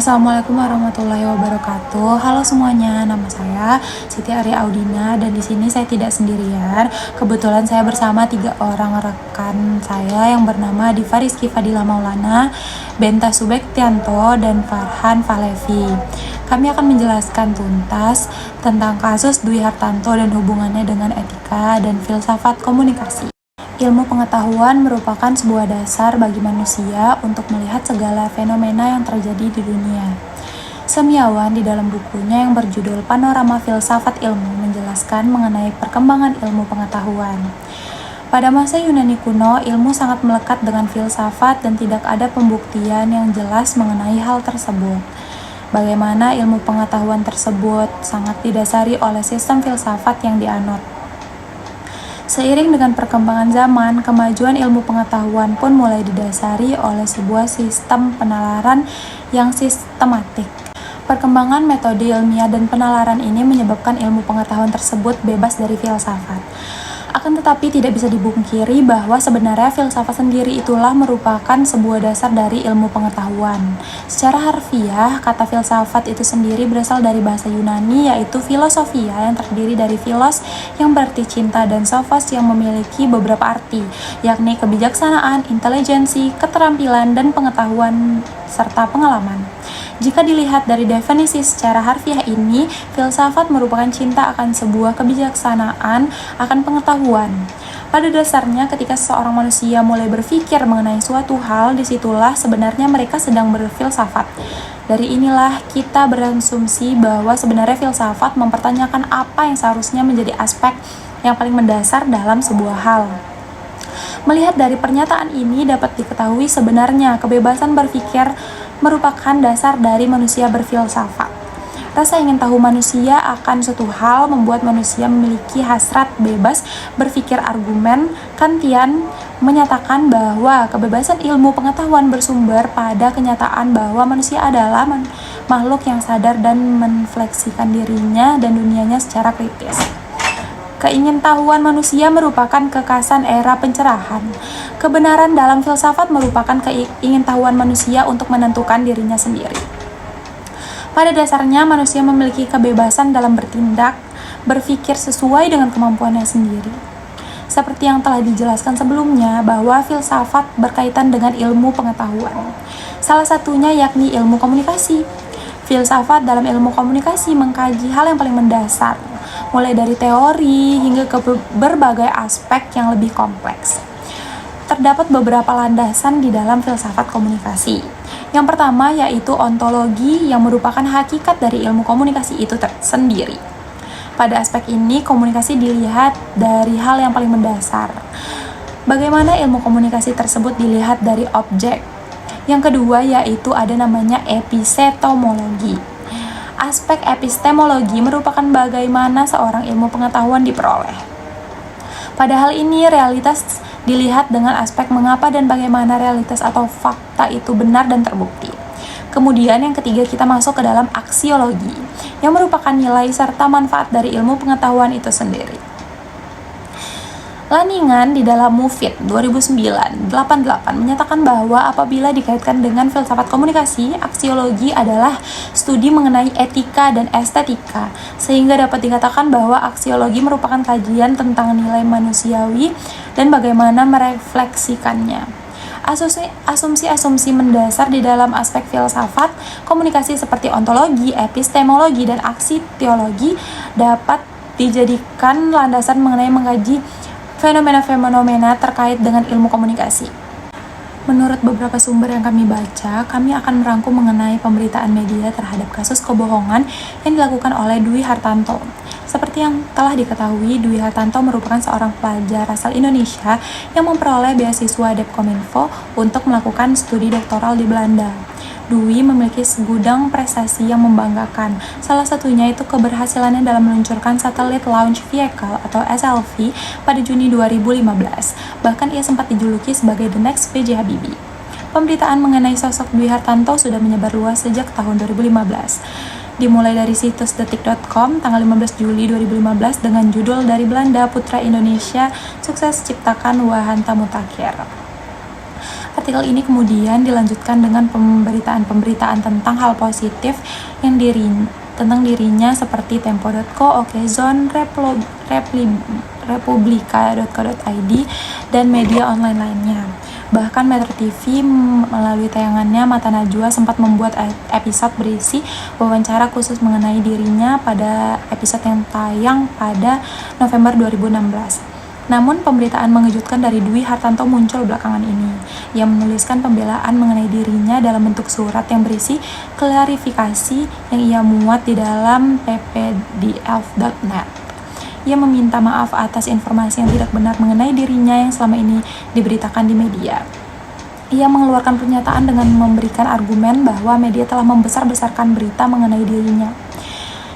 Assalamualaikum warahmatullahi wabarakatuh. Halo semuanya, nama saya Siti Arya Audina dan di sini saya tidak sendirian. Kebetulan saya bersama 3 orang rekan saya yang bernama Diva Rizky Fadila Maulana, Benta Subektianto, dan Farhan Fahlevi. Kami akan menjelaskan tuntas tentang kasus Dwi Hartanto dan hubungannya dengan etika dan filsafat komunikasi. Ilmu pengetahuan merupakan sebuah dasar bagi manusia untuk melihat segala fenomena yang terjadi di dunia. Semiawan di dalam bukunya yang berjudul Panorama Filsafat Ilmu menjelaskan mengenai perkembangan ilmu pengetahuan. Pada masa Yunani kuno, ilmu sangat melekat dengan filsafat dan tidak ada pembuktian yang jelas mengenai hal tersebut. Bagaimana ilmu pengetahuan tersebut sangat didasari oleh sistem filsafat yang dianut. Seiring dengan perkembangan zaman, kemajuan ilmu pengetahuan pun mulai didasari oleh sebuah sistem penalaran yang sistematik. Perkembangan metode ilmiah dan penalaran ini menyebabkan ilmu pengetahuan tersebut bebas dari filsafat. Akan tetapi tidak bisa dipungkiri bahwa sebenarnya filsafat sendiri itulah merupakan sebuah dasar dari ilmu pengetahuan. Secara harfiah, kata filsafat itu sendiri berasal dari bahasa Yunani yaitu filosofia yang terdiri dari philos yang berarti cinta dan sophos yang memiliki beberapa arti, yakni kebijaksanaan, intelijensi, keterampilan, dan pengetahuan serta pengalaman. Jika dilihat dari definisi secara harfiah ini, filsafat merupakan cinta akan sebuah kebijaksanaan, akan pengetahuan. Pada dasarnya, ketika seseorang manusia mulai berpikir mengenai suatu hal, disitulah sebenarnya mereka sedang berfilsafat. Dari inilah kita berasumsi bahwa sebenarnya filsafat mempertanyakan apa yang seharusnya menjadi aspek yang paling mendasar dalam sebuah hal. Melihat dari pernyataan ini dapat diketahui sebenarnya kebebasan berpikir merupakan dasar dari manusia berfilsafat. Rasa ingin tahu manusia akan suatu hal membuat manusia memiliki hasrat bebas berpikir. Argumen Kantian menyatakan bahwa kebebasan ilmu pengetahuan bersumber pada kenyataan bahwa manusia adalah makhluk yang sadar dan menfleksikan dirinya dan dunianya secara kritis. Keingintahuan manusia merupakan kekasan era pencerahan. Kebenaran dalam filsafat merupakan keingintahuan manusia untuk menentukan dirinya sendiri. Pada dasarnya, manusia memiliki kebebasan dalam bertindak, berpikir sesuai dengan kemampuannya sendiri. Seperti yang telah dijelaskan sebelumnya, bahwa filsafat berkaitan dengan ilmu pengetahuan. Salah satunya yakni ilmu komunikasi. Filsafat dalam ilmu komunikasi mengkaji hal yang paling mendasar, mulai dari teori hingga ke berbagai aspek yang lebih kompleks. Terdapat beberapa landasan di dalam filsafat komunikasi. Yang pertama yaitu ontologi yang merupakan hakikat dari ilmu komunikasi itu sendiri. Pada aspek ini, komunikasi dilihat dari hal yang paling mendasar. Bagaimana ilmu komunikasi tersebut dilihat dari objek. Yang kedua yaitu ada namanya epistemologi. Aspek epistemologi merupakan bagaimana seorang ilmu pengetahuan diperoleh. Pada hal ini, realitas dilihat dengan aspek mengapa dan bagaimana realitas atau fakta itu benar dan terbukti. Kemudian yang ketiga kita masuk ke dalam aksiologi, yang merupakan nilai serta manfaat dari ilmu pengetahuan itu sendiri. Laningan di dalam Mufid 2009-88 menyatakan bahwa apabila dikaitkan dengan filsafat komunikasi, aksiologi adalah studi mengenai etika dan estetika, sehingga dapat dikatakan bahwa aksiologi merupakan kajian tentang nilai manusiawi dan bagaimana merefleksikannya. Asumsi-asumsi mendasar di dalam aspek filsafat komunikasi seperti ontologi, epistemologi, dan aksiologi dapat dijadikan landasan mengenai mengkaji fenomena-fenomena terkait dengan ilmu komunikasi. Menurut beberapa sumber yang kami baca, kami akan merangkum mengenai pemberitaan media terhadap kasus kebohongan yang dilakukan oleh Dwi Hartanto. Seperti yang telah diketahui, Dwi Hartanto merupakan seorang pelajar asal Indonesia yang memperoleh beasiswa Depkominfo untuk melakukan studi doktoral di Belanda. Dwi memiliki segudang prestasi yang membanggakan. Salah satunya itu keberhasilannya dalam meluncurkan Satellite Launch Vehicle atau SLV pada Juni 2015. Bahkan ia sempat dijuluki sebagai The Next B.J. Habibie. Pemberitaan mengenai sosok Dwi Hartanto sudah menyebar luas sejak tahun 2015. Dimulai dari situs detik.com tanggal 15 Juli 2015 dengan judul Dari Belanda Putra Indonesia Sukses Ciptakan Wahanta Mutakhir. Artikel ini kemudian dilanjutkan dengan pemberitaan-pemberitaan tentang hal positif yang tentang dirinya seperti Tempo.co, Okezone, Republika.co.id, dan media online lainnya. Bahkan Metro TV melalui tayangannya Mata Najwa sempat membuat episode berisi wawancara khusus mengenai dirinya pada episode yang tayang pada November 2016. Namun pemberitaan mengejutkan dari Dwi Hartanto muncul belakangan ini. Ia menuliskan pembelaan mengenai dirinya dalam bentuk surat yang berisi klarifikasi yang ia muat di dalam ppdf.net. Ia meminta maaf atas informasi yang tidak benar mengenai dirinya yang selama ini diberitakan di media. Ia mengeluarkan pernyataan dengan memberikan argumen bahwa media telah membesar-besarkan berita mengenai dirinya.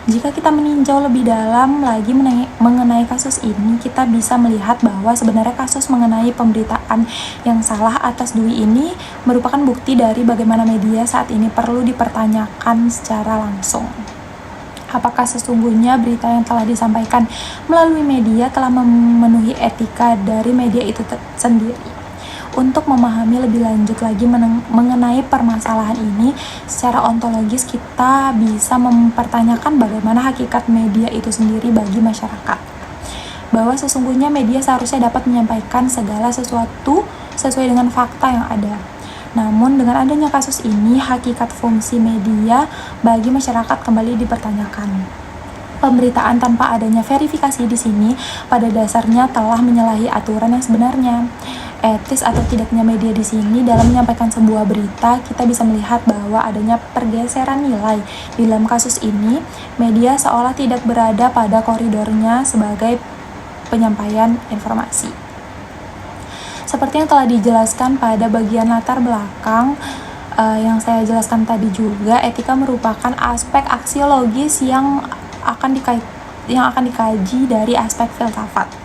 Jika kita meninjau lebih dalam lagi mengenai kasus ini, kita bisa melihat bahwa sebenarnya kasus mengenai pemberitaan yang salah atas Dwi ini merupakan bukti dari bagaimana media saat ini perlu dipertanyakan secara langsung. Apakah sesungguhnya berita yang telah disampaikan melalui media telah memenuhi etika dari media itu sendiri? Untuk memahami lebih lanjut lagi mengenai permasalahan ini, secara ontologis kita bisa mempertanyakan bagaimana hakikat media itu sendiri bagi masyarakat. Bahwa sesungguhnya media seharusnya dapat menyampaikan segala sesuatu sesuai dengan fakta yang ada. Namun dengan adanya kasus ini, hakikat fungsi media bagi masyarakat kembali dipertanyakan. Pemberitaan tanpa adanya verifikasi di sini pada dasarnya telah menyalahi aturan yang sebenarnya. Etis atau tidaknya media di sini dalam menyampaikan sebuah berita, kita bisa melihat bahwa adanya pergeseran nilai. Di dalam kasus ini, media seolah tidak berada pada koridornya sebagai penyampaian informasi. Seperti yang telah dijelaskan pada bagian latar belakang yang saya jelaskan tadi juga, etika merupakan aspek aksiologis yang akan dikaji dari aspek filsafat.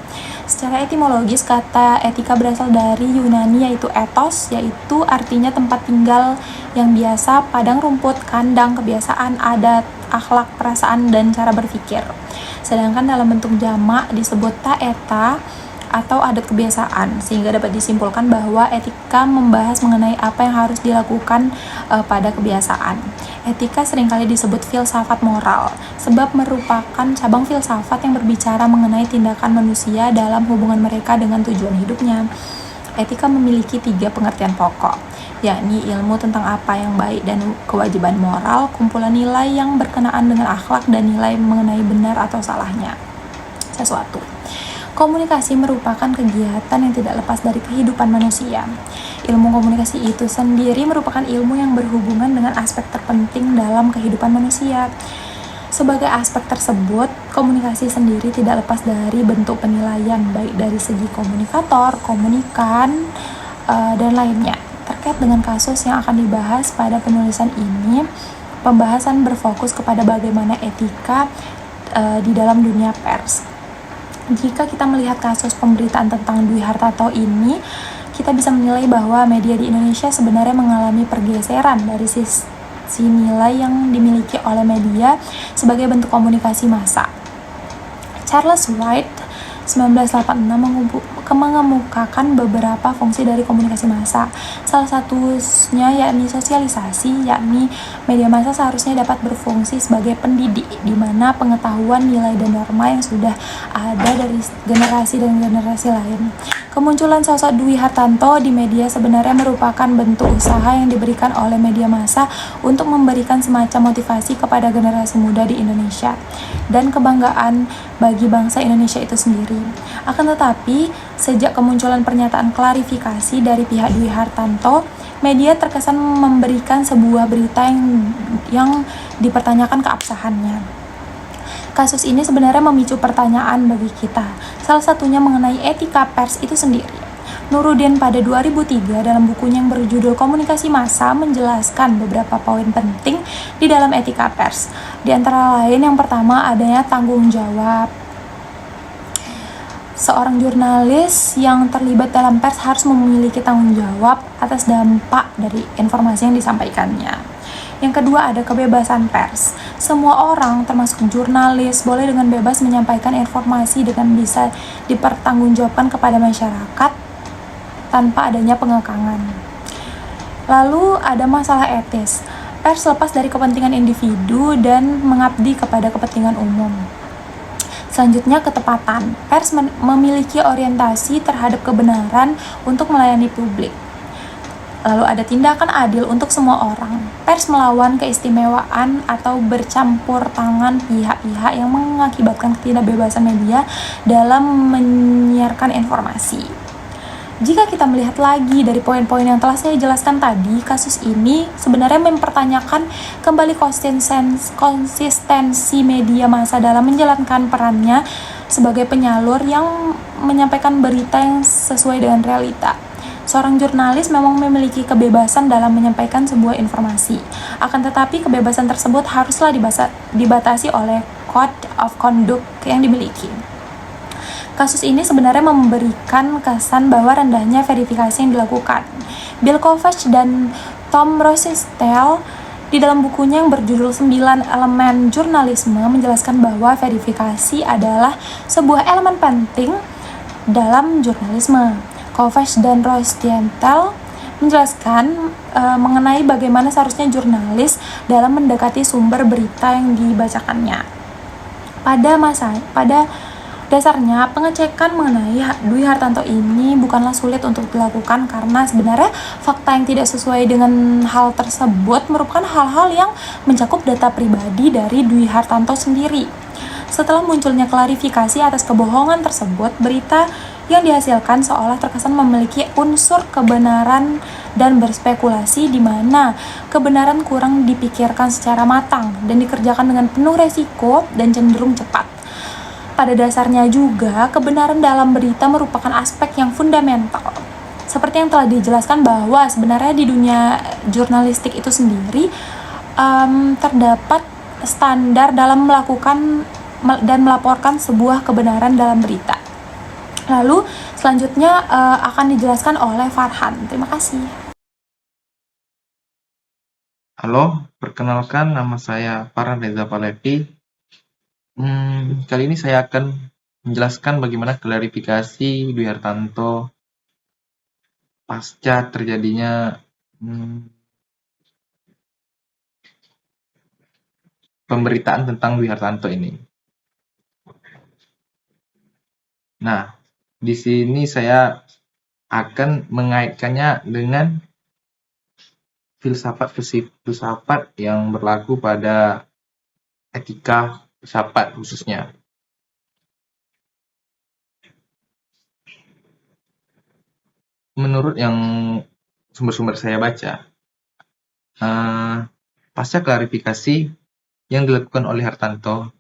Secara etimologis, kata etika berasal dari Yunani yaitu ethos, yaitu artinya tempat tinggal yang biasa, padang rumput, kandang, kebiasaan, adat, akhlak, perasaan, dan cara berpikir. Sedangkan dalam bentuk jamak disebut taeta atau adat kebiasaan, sehingga dapat disimpulkan bahwa etika membahas mengenai apa yang harus dilakukan pada kebiasaan. Etika seringkali disebut filsafat moral, sebab merupakan cabang filsafat yang berbicara mengenai tindakan manusia dalam hubungan mereka dengan tujuan hidupnya. Etika memiliki 3 pengertian pokok, yakni ilmu tentang apa yang baik dan kewajiban moral, kumpulan nilai yang berkenaan dengan akhlak, dan nilai mengenai benar atau salahnya sesuatu. Komunikasi merupakan kegiatan yang tidak lepas dari kehidupan manusia. Ilmu komunikasi itu sendiri merupakan ilmu yang berhubungan dengan aspek terpenting dalam kehidupan manusia. Sebagai aspek tersebut, komunikasi sendiri tidak lepas dari bentuk penilaian, baik dari segi komunikator, komunikan, dan lainnya. Terkait dengan kasus yang akan dibahas pada penulisan ini, pembahasan berfokus kepada bagaimana etika di dalam dunia pers. Jika kita melihat kasus pemberitaan tentang Dwi Hartanto ini, kita bisa menilai bahwa media di Indonesia sebenarnya mengalami pergeseran dari sisi nilai yang dimiliki oleh media sebagai bentuk komunikasi massa. Charles Wright 1986 mengemukakan beberapa fungsi dari komunikasi massa. Salah satunya yakni sosialisasi, yakni media massa seharusnya dapat berfungsi sebagai pendidik, di mana pengetahuan, nilai, dan norma yang sudah ada dari generasi dan generasi lain. Kemunculan sosok Dwi Hartanto di media sebenarnya merupakan bentuk usaha yang diberikan oleh media massa untuk memberikan semacam motivasi kepada generasi muda di Indonesia dan kebanggaan bagi bangsa Indonesia itu sendiri. Akan tetapi, sejak kemunculan pernyataan klarifikasi dari pihak Dwi Hartanto, media terkesan memberikan sebuah berita yang dipertanyakan keabsahannya. Kasus ini sebenarnya memicu pertanyaan bagi kita, salah satunya mengenai etika pers itu sendiri. Nuruddin pada 2003 dalam bukunya yang berjudul Komunikasi Massa menjelaskan beberapa poin penting di dalam etika pers. Di antara lain, yang pertama adanya tanggung jawab. Seorang jurnalis yang terlibat dalam pers harus memiliki tanggung jawab atas dampak dari informasi yang disampaikannya. Yang kedua, ada kebebasan pers. Semua orang, termasuk jurnalis, boleh dengan bebas menyampaikan informasi dengan bisa dipertanggungjawabkan kepada masyarakat tanpa adanya pengekangan. Lalu ada masalah etis. Pers lepas dari kepentingan individu dan mengabdi kepada kepentingan umum. Selanjutnya, ketepatan. Pers memiliki orientasi terhadap kebenaran untuk melayani publik. Lalu ada tindakan adil untuk semua orang. Pers melawan keistimewaan atau bercampur tangan pihak-pihak yang mengakibatkan ketidakbebasan media dalam menyiarkan informasi. Jika kita melihat lagi dari poin-poin yang telah saya jelaskan tadi, kasus ini sebenarnya mempertanyakan kembali konsistensi media massa dalam menjalankan perannya sebagai penyalur yang menyampaikan berita yang sesuai dengan realita. Seorang jurnalis memang memiliki kebebasan dalam menyampaikan sebuah informasi. Akan tetapi kebebasan tersebut haruslah dibatasi oleh Code of Conduct yang dimiliki. Kasus ini sebenarnya memberikan kesan bahwa rendahnya verifikasi yang dilakukan. Bill Kovacs dan Tom Rosenthal di dalam bukunya yang berjudul 9 Elemen Jurnalisme menjelaskan bahwa verifikasi adalah sebuah elemen penting dalam jurnalisme. Kovacs dan Rosenthal menjelaskan mengenai bagaimana seharusnya jurnalis dalam mendekati sumber berita yang dibacakannya. Pada dasarnya, pengecekan mengenai Dwi Hartanto ini bukanlah sulit untuk dilakukan karena sebenarnya fakta yang tidak sesuai dengan hal tersebut merupakan hal-hal yang mencakup data pribadi dari Dwi Hartanto sendiri. Setelah munculnya klarifikasi atas kebohongan tersebut, berita yang dihasilkan seolah terkesan memiliki unsur kebenaran dan berspekulasi di mana kebenaran kurang dipikirkan secara matang dan dikerjakan dengan penuh resiko dan cenderung cepat. Pada dasarnya juga, kebenaran dalam berita merupakan aspek yang fundamental. Seperti yang telah dijelaskan bahwa sebenarnya di dunia jurnalistik itu sendiri terdapat standar dalam melakukan dan melaporkan sebuah kebenaran dalam berita. Lalu selanjutnya akan dijelaskan oleh Farhan. Terima kasih. Halo, perkenalkan nama saya Farhan Reza Palevi. Kali ini saya akan menjelaskan bagaimana klarifikasi Dwi Hartanto pasca terjadinya pemberitaan tentang Dwi Hartanto ini. Nah, di sini saya akan mengaitkannya dengan filsafat yang berlaku pada etika filsafat khususnya. Menurut yang sumber-sumber saya baca, pasca klarifikasi yang dilakukan oleh Hartanto,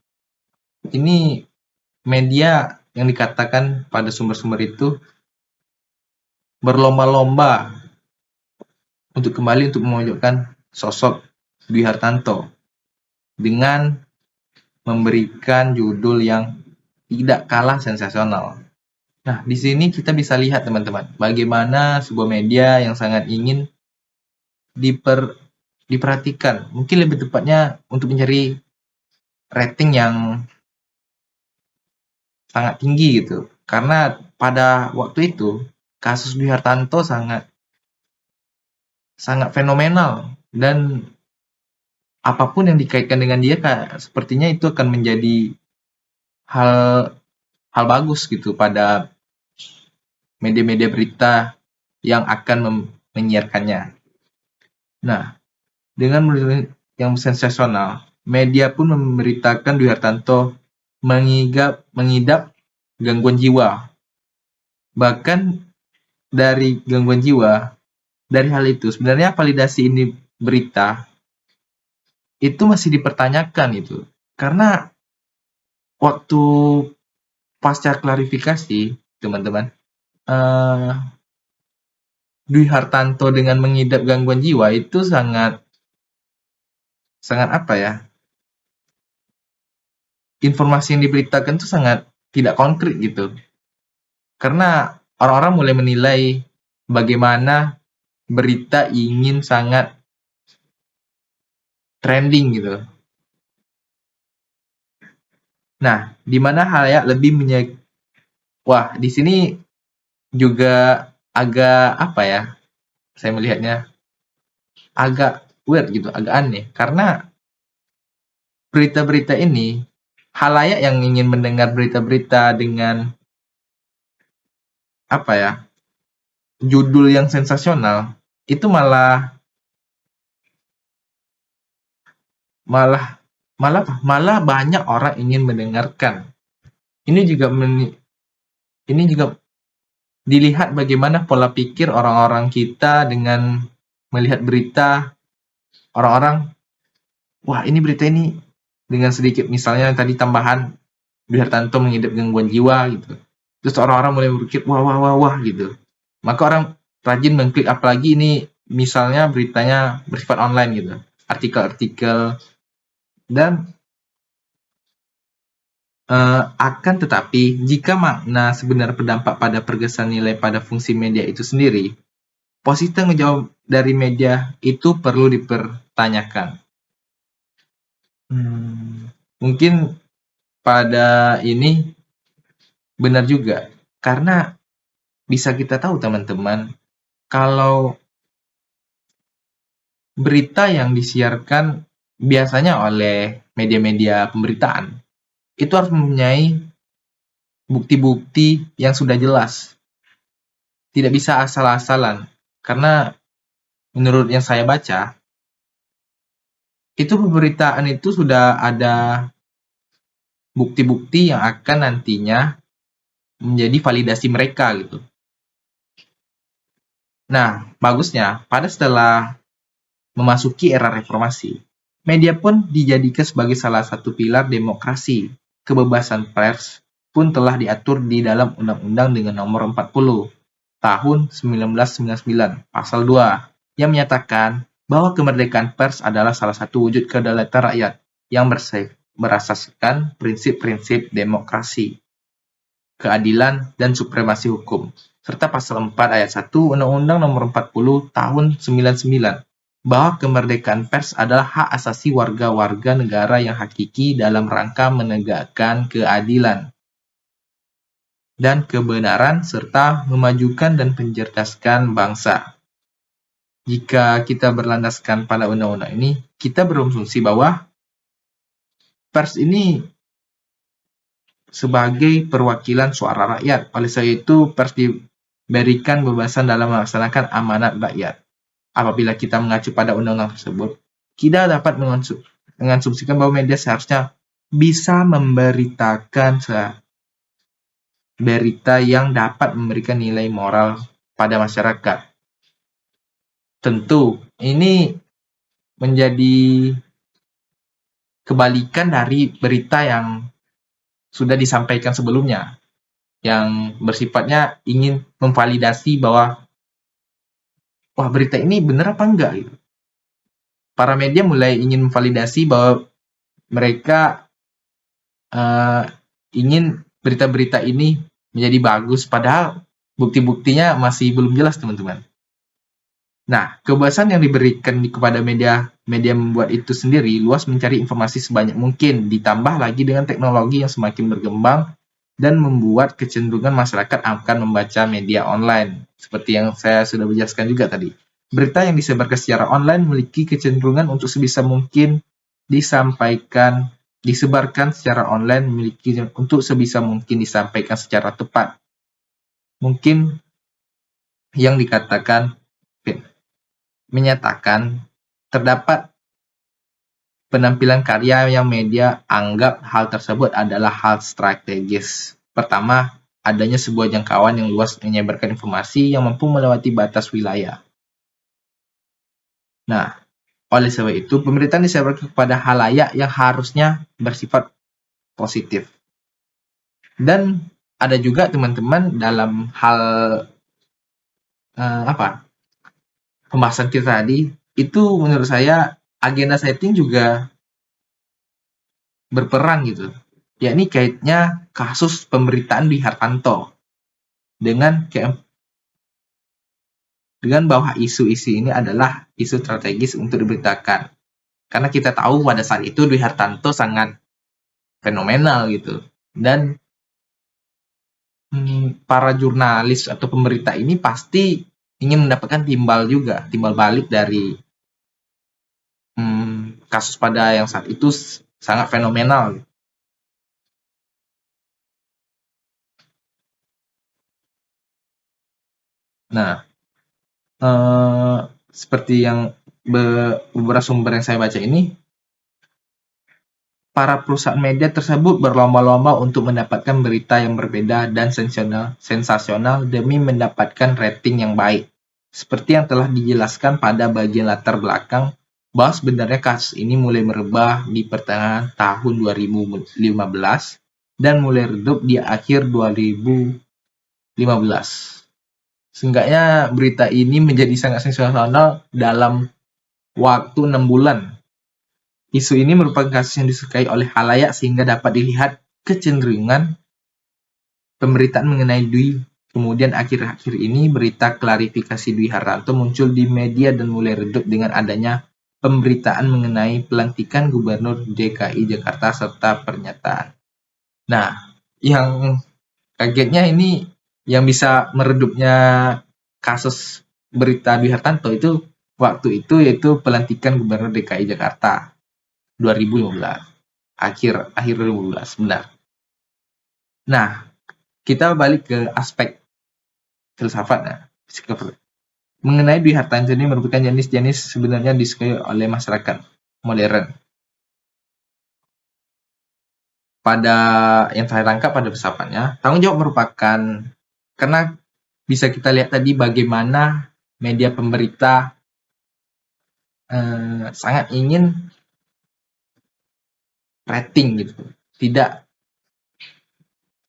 ini media yang dikatakan pada sumber-sumber itu berlomba-lomba untuk kembali untuk memojokkan sosok Dwi Hartanto dengan memberikan judul yang tidak kalah sensasional. Nah, di sini kita bisa lihat teman-teman, bagaimana sebuah media yang sangat ingin diperhatikan, mungkin lebih tepatnya untuk mencari rating yang sangat tinggi gitu. Karena pada waktu itu kasus Dwi Hartanto sangat fenomenal dan apapun yang dikaitkan dengan dia sepertinya itu akan menjadi hal bagus gitu pada media-media berita yang akan menyiarkannya. Nah, dengan yang sensasional, media pun memberitakan Dwi Hartanto mengidap gangguan jiwa. Bahkan dari gangguan jiwa, dari hal itu sebenarnya validasi ini berita itu masih dipertanyakan itu. Karena waktu pasca klarifikasi, teman-teman, Dwi Hartanto dengan mengidap gangguan jiwa itu sangat apa ya? Informasi yang diberitakan itu sangat tidak konkret gitu. Karena orang-orang mulai menilai bagaimana berita ingin sangat trending gitu. Nah, di mana halayak lebih wah, di sini juga agak apa ya? Saya melihatnya agak weird gitu, agak aneh. Karena berita-berita ini, halayak yang ingin mendengar berita-berita dengan apa ya, judul yang sensasional, itu malah malah malah banyak orang ingin mendengarkan. Ini juga ini juga dilihat bagaimana pola pikir orang-orang kita dengan melihat berita. Orang-orang, wah ini berita ini dengan sedikit misalnya tadi tambahan Dwi Hartanto mengidap gangguan jiwa gitu. Terus orang-orang mulai berpikir wah wah wah wah gitu. Maka orang rajin mengklik, apalagi ini misalnya beritanya bersifat online gitu. Artikel-artikel dan akan tetapi jika makna sebenarnya berdampak pada pergeseran nilai pada fungsi media itu sendiri, posisi tanggung jawab dari media itu perlu dipertanyakan. Mungkin pada ini benar juga, karena bisa kita tahu teman-teman, kalau berita yang disiarkan biasanya oleh media-media pemberitaan, itu harus mempunyai bukti-bukti yang sudah jelas. Tidak bisa asal-asalan, karena menurut yang saya baca, itu pemberitaan itu sudah ada bukti-bukti yang akan nantinya menjadi validasi mereka gitu. Nah, bagusnya pada setelah memasuki era reformasi, media pun dijadikan sebagai salah satu pilar demokrasi. Kebebasan pers pun telah diatur di dalam Undang-Undang dengan nomor 40 tahun 1999 pasal 2 yang menyatakan bahwa kemerdekaan pers adalah salah satu wujud kedaulatan rakyat yang berasaskan prinsip-prinsip demokrasi, keadilan, dan supremasi hukum, serta pasal 4 ayat 1 Undang-Undang nomor 40 tahun 99 bahwa kemerdekaan pers adalah hak asasi warga-warga negara yang hakiki dalam rangka menegakkan keadilan dan kebenaran serta memajukan dan mencerdaskan bangsa. Jika kita berlandaskan pada undang-undang ini, kita berasumsi bahwa pers ini sebagai perwakilan suara rakyat. Oleh sebab itu, pers diberikan kebebasan dalam melaksanakan amanat rakyat. Apabila kita mengacu pada undang-undang tersebut, kita dapat mengasumsikan bahwa media seharusnya bisa memberitakan berita yang dapat memberikan nilai moral pada masyarakat. Tentu, ini menjadi kebalikan dari berita yang sudah disampaikan sebelumnya, yang bersifatnya ingin memvalidasi bahwa wah berita ini benar apa enggak gitu. Para media mulai ingin memvalidasi bahwa mereka ingin berita-berita ini menjadi bagus, padahal bukti-buktinya masih belum jelas teman-teman. Nah, kebebasan yang diberikan kepada media membuat itu sendiri luas mencari informasi sebanyak mungkin, ditambah lagi dengan teknologi yang semakin berkembang dan membuat kecenderungan masyarakat akan membaca media online. Seperti yang saya sudah jelaskan juga tadi. Berita yang disebarkan secara online memiliki kecenderungan untuk sebisa mungkin disebarkan secara online untuk sebisa mungkin disampaikan secara tepat. Mungkin yang dikatakan menyatakan terdapat penampilan karya yang media anggap hal tersebut adalah hal strategis. Pertama, adanya sebuah jangkauan yang luas menyebarkan informasi yang mampu melewati batas wilayah. Nah, oleh sebab itu, pemberitaan disebarkan kepada halayak yang harusnya bersifat positif. Dan ada juga teman-teman dalam hal pembahasan kita tadi, itu menurut saya agenda setting juga berperan gitu. Yakni kaitnya kasus pemberitaan Dwi Hartanto dengan bahwa isu-isu ini adalah isu strategis untuk diberitakan. Karena kita tahu pada saat itu Dwi Hartanto sangat fenomenal gitu. Dan para jurnalis atau pemberita ini pasti ingin mendapatkan timbal balik dari kasus pada yang saat itu sangat fenomenal. Nah, seperti yang beberapa sumber yang saya baca ini, para perusahaan media tersebut berlomba-lomba untuk mendapatkan berita yang berbeda dan sensasional demi mendapatkan rating yang baik. Seperti yang telah dijelaskan pada bagian latar belakang, bahwa sebenarnya kasus ini mulai merebak di pertengahan tahun 2015 dan mulai redup di akhir 2015. Seenggaknya berita ini menjadi sangat sensasional dalam waktu 6 bulan. Isu ini merupakan kasus yang disukai oleh khalayak sehingga dapat dilihat kecenderungan pemberitaan mengenai Dwi. Kemudian akhir-akhir ini berita klarifikasi Dwi Hartanto muncul di media dan mulai redup dengan adanya pemberitaan mengenai pelantikan Gubernur DKI Jakarta serta pernyataan. Nah, yang kagetnya ini yang bisa meredupnya kasus berita Dwi Hartanto itu waktu itu yaitu pelantikan Gubernur DKI Jakarta 2015, akhir 2015, benar. Nah, kita balik ke aspek filsafat. Mengenai Dwi Hartanto ini merupakan jenis-jenis sebenarnya disukai oleh masyarakat modern. Pada yang saya tangkap pada filsafatnya, tanggung jawab merupakan, karena bisa kita lihat tadi bagaimana media pemberita sangat ingin rating gitu, tidak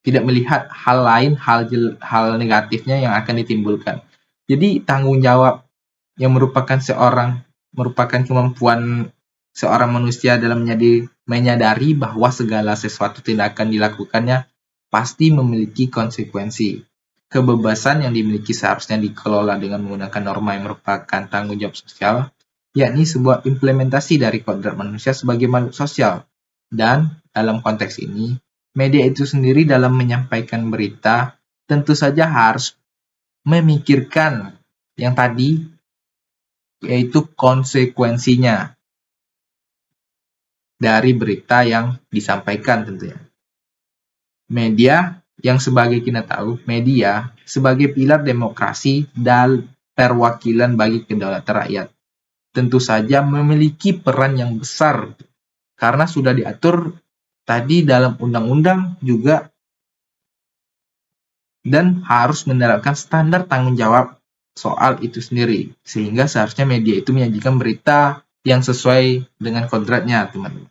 melihat hal lain, hal negatifnya yang akan ditimbulkan. Jadi tanggung jawab yang merupakan kemampuan seorang manusia dalam menyadari bahwa segala sesuatu tindakan dilakukannya pasti memiliki konsekuensi. Kebebasan yang dimiliki seharusnya dikelola dengan menggunakan norma yang merupakan tanggung jawab sosial, yakni sebuah implementasi dari kodrat manusia sebagai makhluk sosial. Dan dalam konteks ini, media itu sendiri dalam menyampaikan berita tentu saja harus memikirkan yang tadi, yaitu konsekuensinya dari berita yang disampaikan tentunya. Media yang sebagai kita tahu, media sebagai pilar demokrasi dan perwakilan bagi kedaulatan rakyat, tentu saja memiliki peran yang besar karena sudah diatur tadi dalam undang-undang juga dan harus menerapkan standar tanggung jawab soal itu sendiri, sehingga seharusnya media itu menyajikan berita yang sesuai dengan kodratnya, teman-teman.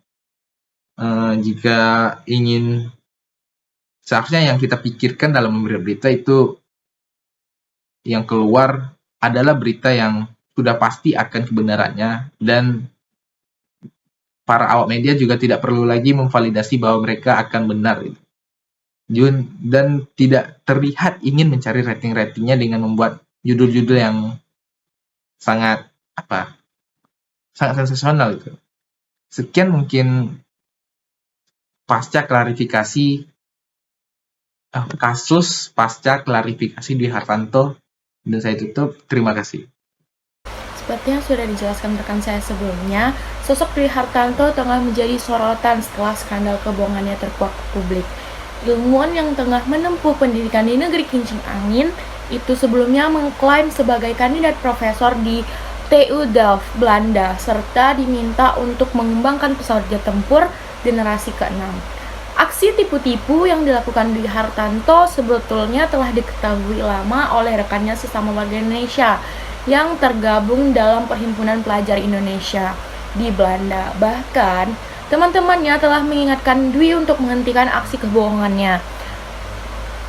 Jika ingin, seharusnya yang kita pikirkan dalam memberi berita itu yang keluar adalah berita yang sudah pasti akan kebenarannya, dan para awak media juga tidak perlu lagi memvalidasi bahwa mereka akan benar gitu. Dan tidak terlihat ingin mencari rating-ratingnya dengan membuat judul-judul yang sangat sensasional itu. Sekian mungkin pasca klarifikasi kasus pasca klarifikasi Dwi Hartanto, dan saya tutup. Terima kasih. Seperti yang sudah dijelaskan rekan saya sebelumnya, sosok Dwi Hartanto tengah menjadi sorotan setelah skandal kebohongannya terkuak ke publik. Ilmuwan yang tengah menempuh pendidikan di negeri kincing angin itu sebelumnya mengklaim sebagai kandidat profesor di TU Delft, Belanda, serta diminta untuk mengembangkan pesawat jet tempur generasi ke-6. Aksi tipu-tipu yang dilakukan Dwi Hartanto sebetulnya telah diketahui lama oleh rekannya sesama warga Indonesia yang tergabung dalam Perhimpunan Pelajar Indonesia di Belanda. Bahkan, teman-temannya telah mengingatkan Dwi untuk menghentikan aksi kebohongannya.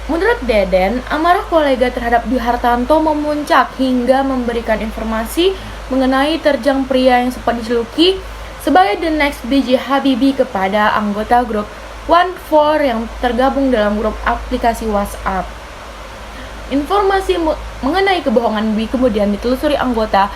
Menurut Deden, amarah kolega terhadap Dwi Hartanto memuncak hingga memberikan informasi mengenai terjang pria yang sempat dijuluki sebagai the next B.J. Habibie kepada anggota grup OneFour yang tergabung dalam grup aplikasi WhatsApp. Informasi mengenai kebohongan Dwi kemudian ditelusuri anggota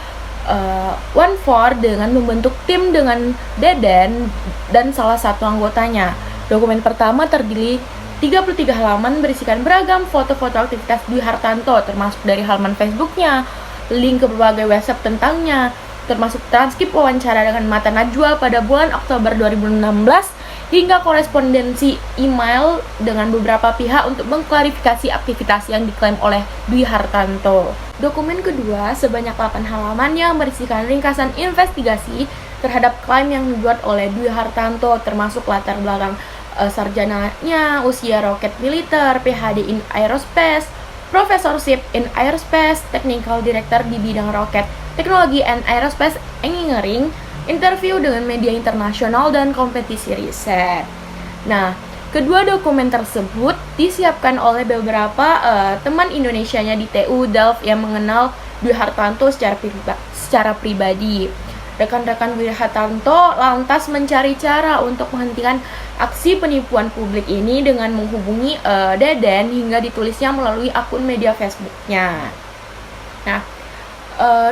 OneFour dengan membentuk tim dengan Deden dan salah satu anggotanya. Dokumen pertama terdiri 33 halaman berisikan beragam foto-foto aktivitas Dwi Hartanto, termasuk dari halaman Facebooknya, link ke berbagai website tentangnya, termasuk transkrip wawancara dengan Mata Najwa pada bulan Oktober 2016, hingga korespondensi email dengan beberapa pihak untuk mengklarifikasi aktivitas yang diklaim oleh Dwi Hartanto. Dokumen kedua sebanyak 8 halaman yang berisikan ringkasan investigasi terhadap klaim yang dibuat oleh Dwi Hartanto, termasuk latar belakang sarjananya, usia roket militer, PhD in Aerospace, Professorship in Aerospace, Technical Director di bidang roket, Teknologi and Aerospace Engineering, interview dengan media internasional, dan kompetisi riset. Nah, kedua dokumen tersebut disiapkan oleh beberapa teman Indonesianya di TU Delft yang mengenal Dwi Hartanto secara pribadi. Rekan-rekan Dwi Hartanto lantas mencari cara untuk menghentikan aksi penipuan publik ini dengan menghubungi Deden hingga ditulisnya melalui akun media Facebooknya. Nah,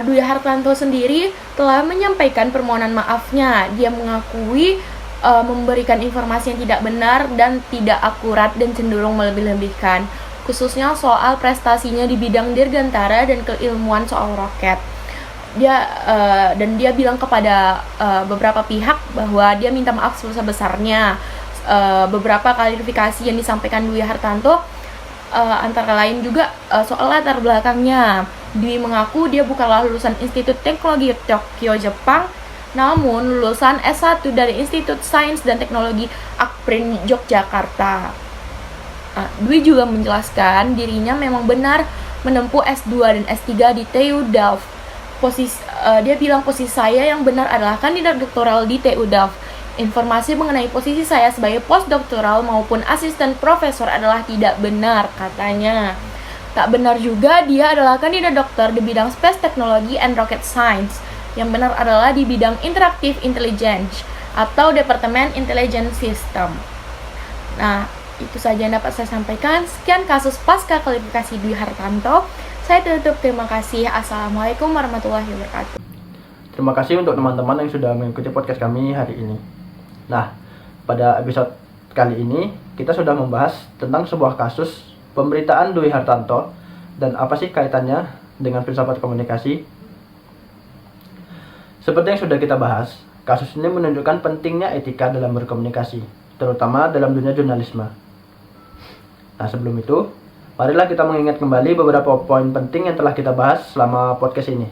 Dwi Hartanto sendiri telah menyampaikan permohonan maafnya. Dia mengakui memberikan informasi yang tidak benar dan tidak akurat dan cenderung melebih-lebihkan, khususnya soal prestasinya di bidang dirgantara dan keilmuan soal roket. Dia bilang kepada beberapa pihak bahwa dia minta maaf sebesar-besarnya. Beberapa klarifikasi yang disampaikan Dwi Hartanto antara lain juga soal latar belakangnya. Dwi mengaku dia bukanlah lulusan Institut Teknologi Tokyo, Jepang, namun lulusan S1 dari Institut Sains dan Teknologi Akprin, Yogyakarta. Dwi juga menjelaskan dirinya memang benar menempuh S2 dan S3 di TU Delft. Dia bilang posisi saya yang benar adalah kandidat doktoral di TU Delft. Informasi mengenai posisi saya sebagai postdoktoral maupun asisten profesor adalah tidak benar, katanya. Tak benar juga dia adalah kandidat dokter di bidang Space Technology and Rocket Science. Yang benar adalah di bidang Interactive Intelligence atau Departemen Intelligence System. Nah, itu saja yang dapat saya sampaikan. Sekian kasus pasca klarifikasi Dwi Hartanto. Saya tutup, terima kasih. Assalamualaikum warahmatullahi wabarakatuh. Terima kasih untuk teman-teman yang sudah mengikuti podcast kami hari ini. Nah, pada episode kali ini kita sudah membahas tentang sebuah kasus pemberitaan Dwi Hartanto dan apa sih kaitannya dengan filsafat komunikasi. Seperti yang sudah kita bahas, kasus ini menunjukkan pentingnya etika dalam berkomunikasi, terutama dalam dunia jurnalisme. Nah, sebelum itu, marilah kita mengingat kembali beberapa poin penting yang telah kita bahas selama podcast ini.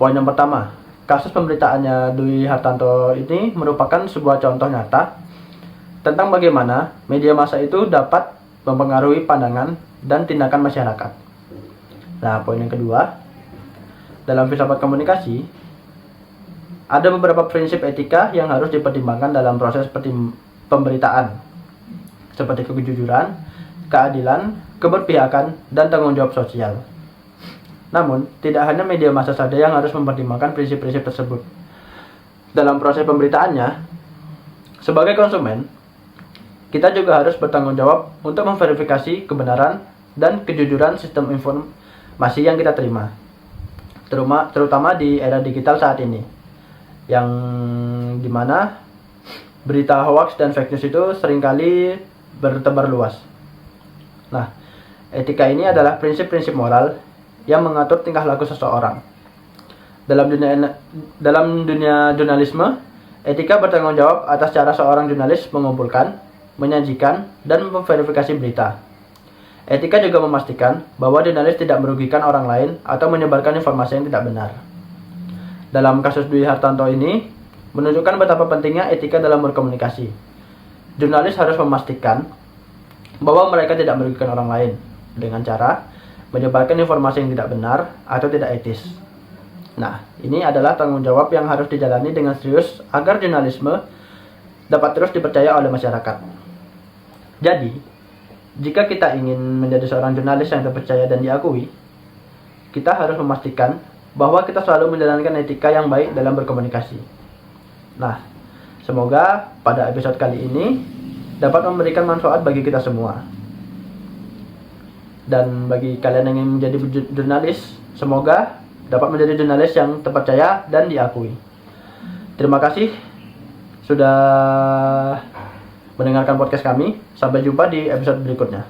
Poin yang pertama, kasus pemberitaannya Dwi Hartanto ini merupakan sebuah contoh nyata tentang bagaimana media massa itu dapat mempengaruhi pandangan dan tindakan masyarakat. Nah, poin yang kedua, dalam filsafat komunikasi, ada beberapa prinsip etika yang harus dipertimbangkan dalam proses pemberitaan, seperti kejujuran, keadilan, keberpihakan, dan tanggung jawab sosial. Namun, tidak hanya media massa saja yang harus mempertimbangkan prinsip-prinsip tersebut. Dalam proses pemberitaannya, sebagai konsumen, kita juga harus bertanggung jawab untuk memverifikasi kebenaran dan kejujuran sistem informasi yang kita terima, terutama di era digital saat ini, yang dimana berita hoax dan fake news itu seringkali bertebar luas. Nah, etika ini adalah prinsip-prinsip moral yang mengatur tingkah laku seseorang. Dalam dunia jurnalisme, etika bertanggung jawab atas cara seorang jurnalis mengumpulkan, menyajikan, dan memverifikasi berita. Etika juga memastikan bahwa jurnalis tidak merugikan orang lain atau menyebarkan informasi yang tidak benar. Dalam kasus Dwi Hartanto ini, menunjukkan betapa pentingnya etika dalam berkomunikasi. Jurnalis harus memastikan bahwa mereka tidak merugikan orang lain dengan cara menyebarkan informasi yang tidak benar atau tidak etis. Nah, ini adalah tanggung jawab yang harus dijalani dengan serius agar jurnalisme dapat terus dipercaya oleh masyarakat. Jadi, jika kita ingin menjadi seorang jurnalis yang terpercaya dan diakui, kita harus memastikan bahwa kita selalu menjalankan etika yang baik dalam berkomunikasi. Nah, semoga pada episode kali ini dapat memberikan manfaat bagi kita semua. Dan bagi kalian yang ingin menjadi jurnalis, semoga dapat menjadi jurnalis yang terpercaya dan diakui. Terima kasih sudah mendengarkan podcast kami. Sampai jumpa di episode berikutnya.